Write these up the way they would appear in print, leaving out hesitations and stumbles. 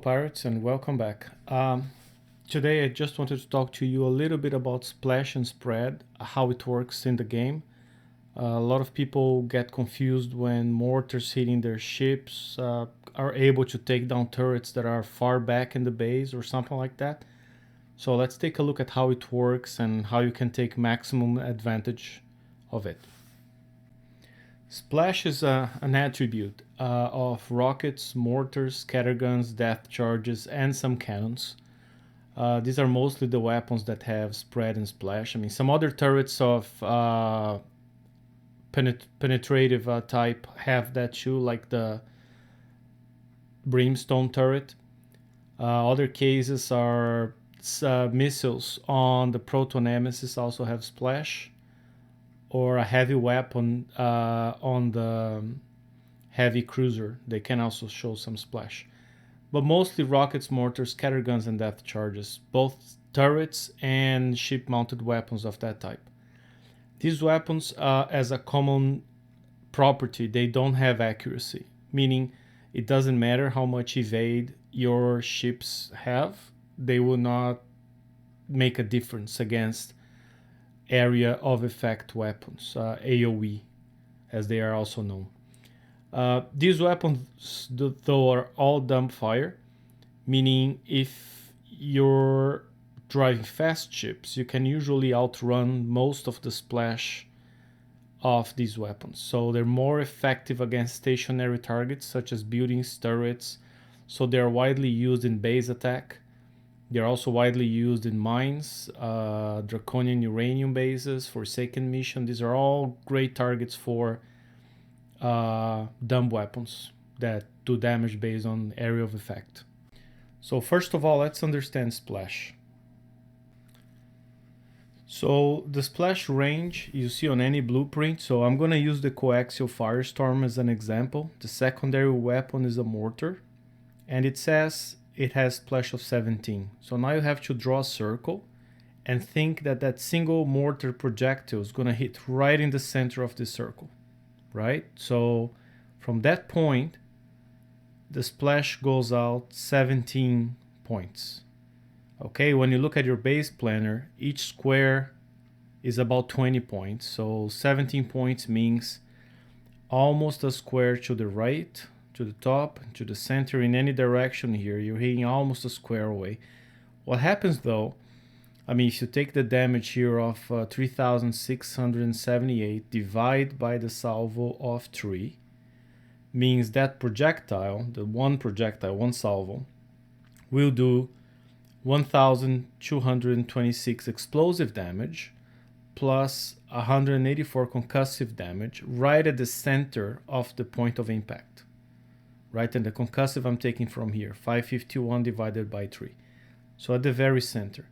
pirates, and welcome back. Today I just wanted to talk to you a little bit about splash and spread, how it works in the game. A lot of people get confused when mortars hitting their ships are able to take down turrets that are far back in the base or something like that. So let's take a look at how it works and how you can take maximum advantage of it. Splash is an attribute of rockets, mortars, scatterguns, depth charges, and some cannons. These are mostly the weapons that have spread and splash. I mean, some other turrets of penetrative type have that too, like the brimstone turret. Other cases are missiles on the proto-nemesis also have splash, or a heavy weapon on the heavy cruiser. They can also show some splash. But mostly rockets, mortars, scatterguns, and depth charges, both turrets and ship-mounted weapons of that type. These weapons, as a common property, they don't have accuracy, meaning it doesn't matter how much evade your ships have, they will not make a difference against area of effect weapons, AoE, as they are also known. These weapons, though, are all dump fire, meaning if you're driving fast ships, you can usually outrun most of the splash of these weapons. So they're more effective against stationary targets such as buildings, turrets. So they're widely used in base attack. They're also widely used in mines, draconian uranium bases, Forsaken mission. These are all great targets for dumb weapons that do damage based on area of effect. So first of all, let's understand splash. So the splash range you see on any blueprint. So I'm going to use the coaxial firestorm as an example. The secondary weapon is a mortar, and it says it has splash of 17. So now you have to draw a circle and think that that single mortar projectile is going to hit right in the center of the circle, right? So from that point, the splash goes out 17 points. Okay, when you look at your base planner, each square is about 20 points. So 17 points means almost a square to the right, to the top, to the center, in any direction here. You're hitting almost a square away. What happens though, I mean, if you take the damage here of 3,678 divide by the salvo of 3, means that projectile, the one projectile, one salvo, will do 1,226 explosive damage plus 184 concussive damage right at the center of the point of impact. Right, and the concussive I'm taking from here, 551 divided by 3. So at the very center.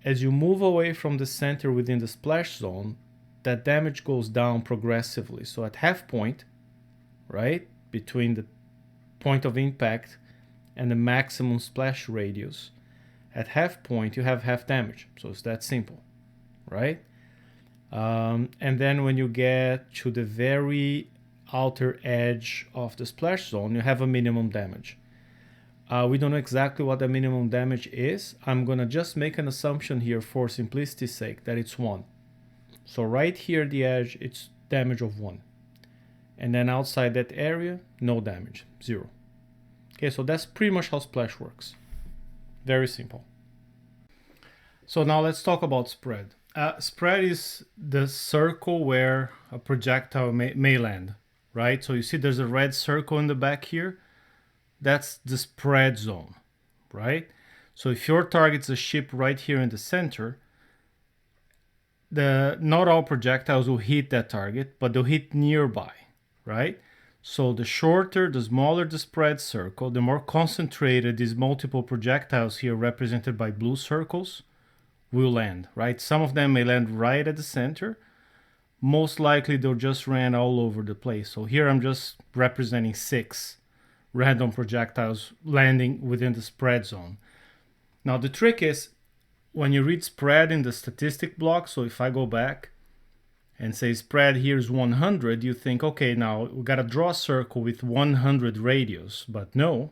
As you move away from the center within the splash zone, that damage goes down progressively. So at half point, right, between the point of impact and the maximum splash radius, at half point you have half damage. So it's that simple, right? And then when you get to the very outer edge of the splash zone, you have a minimum damage. We don't know exactly what the minimum damage is. I'm gonna just make an assumption here for simplicity's sake that it's 1. So right here at the edge, it's damage of 1. And then outside that area, no damage, 0. Okay, so that's pretty much how splash works. Very simple. So now let's talk about spread. Spread is the circle where a projectile may land, right? So you see there's a red circle in the back here. That's the spread zone, right? So if your target's a ship right here in the center, not all projectiles will hit that target, but they'll hit nearby, right? So the shorter, the smaller the spread circle, the more concentrated these multiple projectiles here represented by blue circles will land, right? Some of them may land right at the center. Most likely they'll just land all over the place. So here I'm just representing 6 random projectiles landing within the spread zone. Now the trick is, when you read spread in the statistic block, so if I go back and say spread here is 100, you think, okay, now we gotta draw a circle with 100 radius, but no.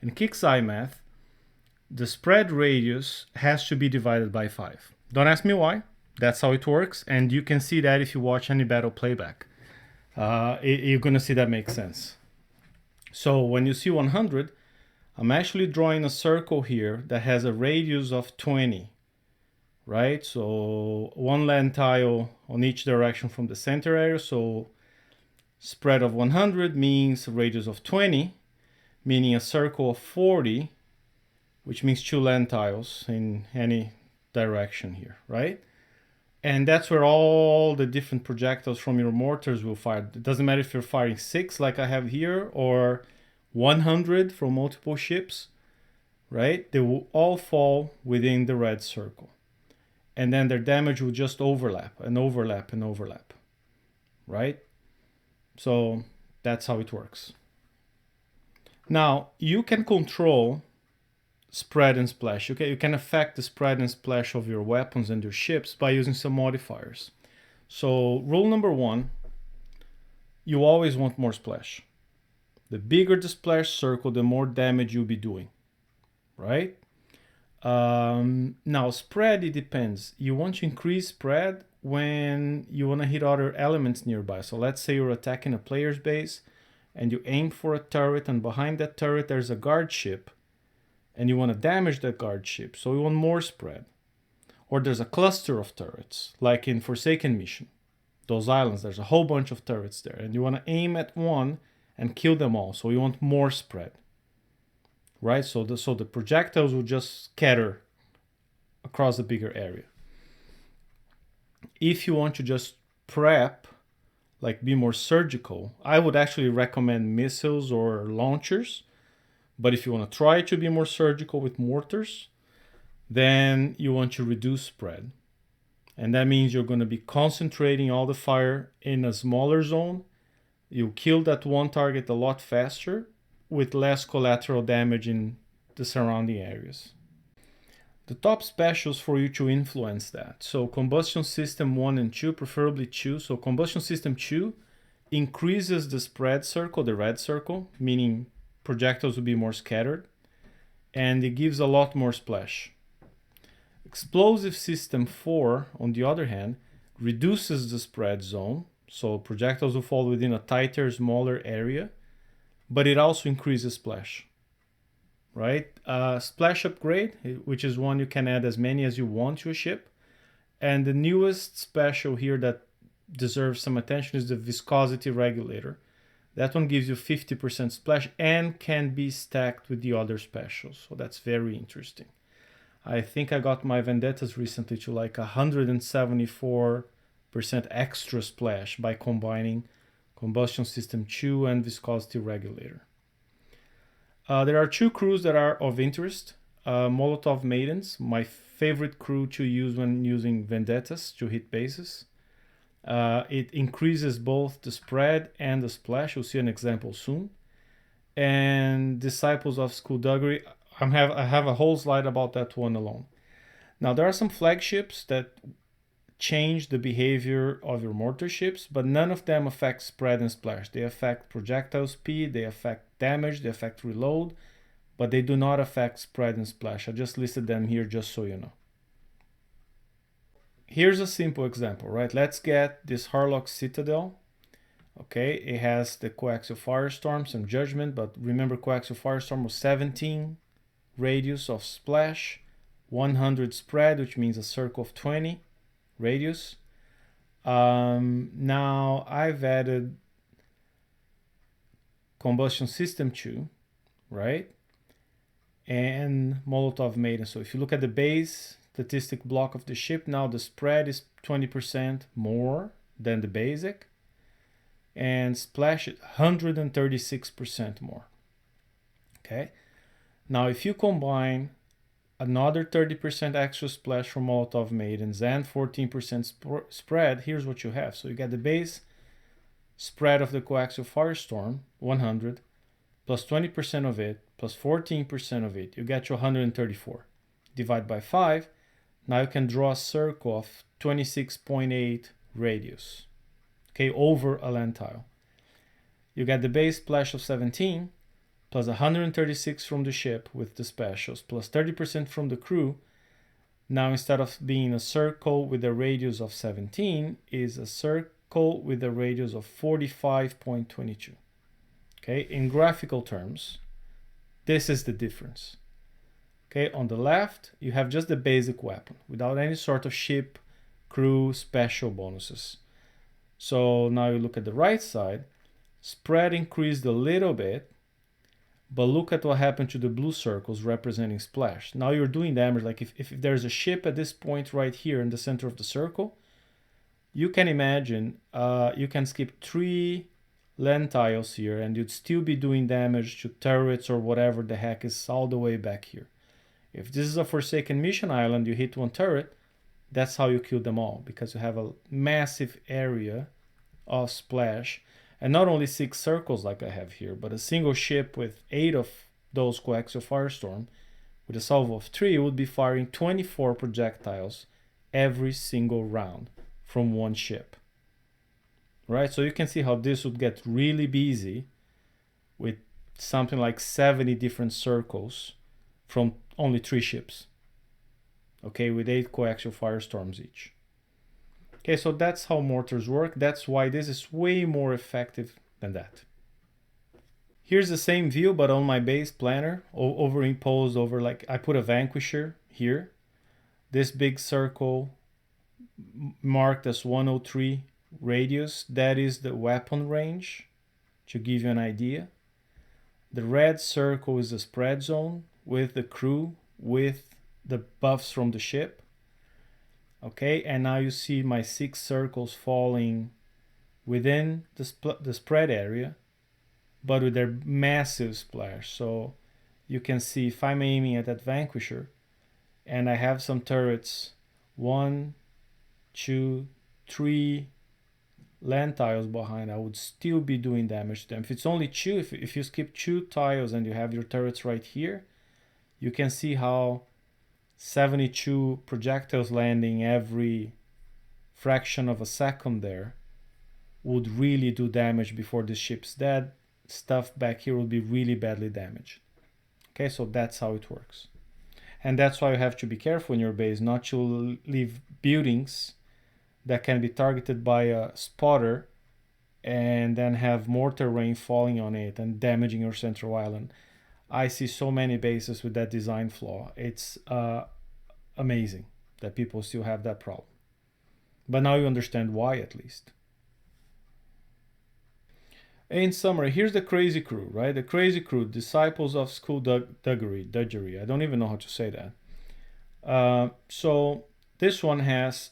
In Kix's eye math, the spread radius has to be divided by 5. Don't ask me why. That's how it works, and you can see that if you watch any battle playback. You're going to see that makes sense. So when you see 100, I'm actually drawing a circle here that has a radius of 20, right? So one land tile on each direction from the center area. So spread of 100 means a radius of 20, meaning a circle of 40, which means 2 land tiles in any direction here, right? And that's where all the different projectiles from your mortars will fire. It doesn't matter if you're firing 6 like I have here or 100 from multiple ships, right? They will all fall within the red circle. And then their damage will just overlap and overlap and overlap, right? So that's how it works. Now, you can control spread and splash. Okay, you can affect the spread and splash of your weapons and your ships by using some modifiers. So rule number 1, you always want more splash. The bigger the splash circle, the more damage you'll be doing, right? Now spread, it depends. You want to increase spread when you want to hit other elements nearby. So let's say you're attacking a player's base and you aim for a turret, and behind that turret there's a guard ship, and you want to damage that guard ship, so you want more spread. Or there's a cluster of turrets, like in Forsaken Mission. Those islands, there's a whole bunch of turrets there, and you want to aim at one and kill them all, so you want more spread. Right? So the projectiles will just scatter across a bigger area. If you want to just prep, like be more surgical, I would actually recommend missiles or launchers. But if you want to try to be more surgical with mortars, then you want to reduce spread. And that means you're going to be concentrating all the fire in a smaller zone. You kill that one target a lot faster with less collateral damage in the surrounding areas. The top specials for you to influence that. So Combustion System 1 and 2, preferably 2. So Combustion System 2 increases the spread circle, the red circle, meaning projectiles will be more scattered, and it gives a lot more splash. Explosive System 4, on the other hand, reduces the spread zone, so projectiles will fall within a tighter, smaller area, but it also increases splash, right? Splash upgrade, which is one you can add as many as you want to a ship, and the newest special here that deserves some attention is the Viscosity Regulator. That one gives you 50% splash and can be stacked with the other specials. So that's very interesting. I think I got my Vendettas recently to like 174% extra splash by combining Combustion System 2 and Viscosity Regulator. There are 2 crews that are of interest. Molotov Maidens, my favorite crew to use when using Vendettas to hit bases. It increases both the spread and the splash. You'll see an example soon. And Disciples of Skullduggery, I have a whole slide about that one alone. Now, there are some flagships that change the behavior of your mortar ships, but none of them affect spread and splash. They affect projectile speed, they affect damage, they affect reload, but they do not affect spread and splash. I just listed them here just so you know. Here's a simple example, right? Let's get this Harlock Citadel. Okay, it has the Coaxial Firestorm, some Judgment, but remember Coaxial Firestorm was 17 radius of splash, 100 spread, which means a circle of 20 radius. Now I've added Combustion System 2, right? And Molotov Maiden. So if you look at the base statistic block of the ship, now the spread is 20% more than the basic, and splash is 136% more. Okay, now if you combine another 30% extra splash from Molotov Maidens and 14% spread, here's what you have. So you get the base spread of the Coaxial Firestorm, 100, plus 20% of it, plus 14% of it, you get to 134. Divide by 5, now you can draw a circle of 26.8 radius, okay, over a land tile. You get the base splash of 17, plus 136 from the ship with the specials, plus 30% from the crew, now instead of being a circle with a radius of 17, is a circle with a radius of 45.22. Okay, in graphical terms, this is the difference. Okay, on the left, you have just the basic weapon without any sort of ship, crew, special bonuses. So now you look at the right side, spread increased a little bit, but look at what happened to the blue circles representing splash. Now you're doing damage. Like if there's a ship at this point right here in the center of the circle, you can imagine you can skip 3 land tiles here and you'd still be doing damage to turrets or whatever the heck is all the way back here. If this is a Forsaken Mission Island, you hit 1 turret, that's how you kill them all, because you have a massive area of splash. And not only 6 circles like I have here, but a single ship with 8 of those coaxial firestorm with a salvo of 3 would be firing 24 projectiles every single round from one ship. Right? So you can see how this would get really busy with something like 70 different circles from only 3 ships. Okay, with 8 coaxial firestorms each. Okay, so that's how mortars work. That's why this is way more effective than that. Here's the same view, but on my base planner, overimposed over, like, I put a vanquisher here. This big circle marked as 103 radius, that is the weapon range, to give you an idea. The red circle is the spread zone with the crew, with the buffs from the ship. Okay, and now you see my 6 circles falling within the spread area, but with their massive splash. So you can see if I'm aiming at that vanquisher and I have some turrets, 1, 2, 3 land tiles behind, I would still be doing damage to them. If it's only 2, if you skip 2 tiles and you have your turrets right here, you can see how 72 projectiles landing every fraction of a second there would really do damage before the ship's dead. Stuff back here will be really badly damaged. Okay, so that's how it works. And that's why you have to be careful in your base not to leave buildings that can be targeted by a spotter and then have mortar rain falling on it and damaging your central island. I see so many bases with that design flaw. It's amazing that people still have that problem. But now you understand why, at least. In summary, here's the crazy crew, right? The crazy crew, disciples of skullduggery. I don't even know how to say that. So this one has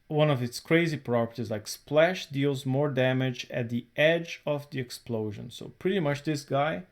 one of its crazy properties, like splash deals more damage at the edge of the explosion. So pretty much this guy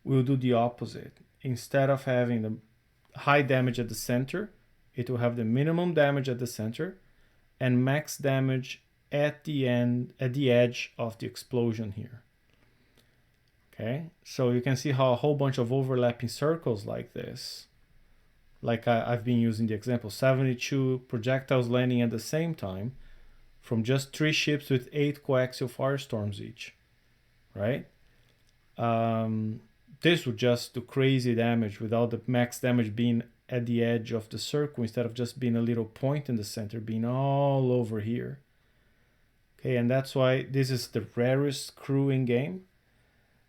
will do the opposite. Instead of having the high damage at the center, it will have the minimum damage at the center and max damage at the edge of the explosion here. Okay, so you can see how a whole bunch of overlapping circles like this, like I've been using the example, 72 projectiles landing at the same time from just 3 ships with 8 coaxial firestorms each, right? This would just do crazy damage without the max damage being at the edge of the circle, instead of just being a little point in the center, being all over here. Okay, and that's why this is the rarest crew in game.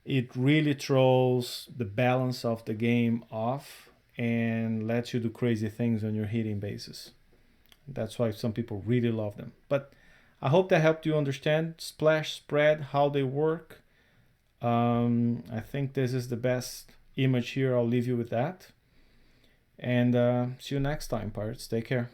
It really throws the balance of the game off and lets you do crazy things when you're hitting bases. That's why some people really love them. But I hope that helped you understand splash, spread, how they work. I think this is the best image here. I'll leave you with that. And see you next time, pirates. Take care.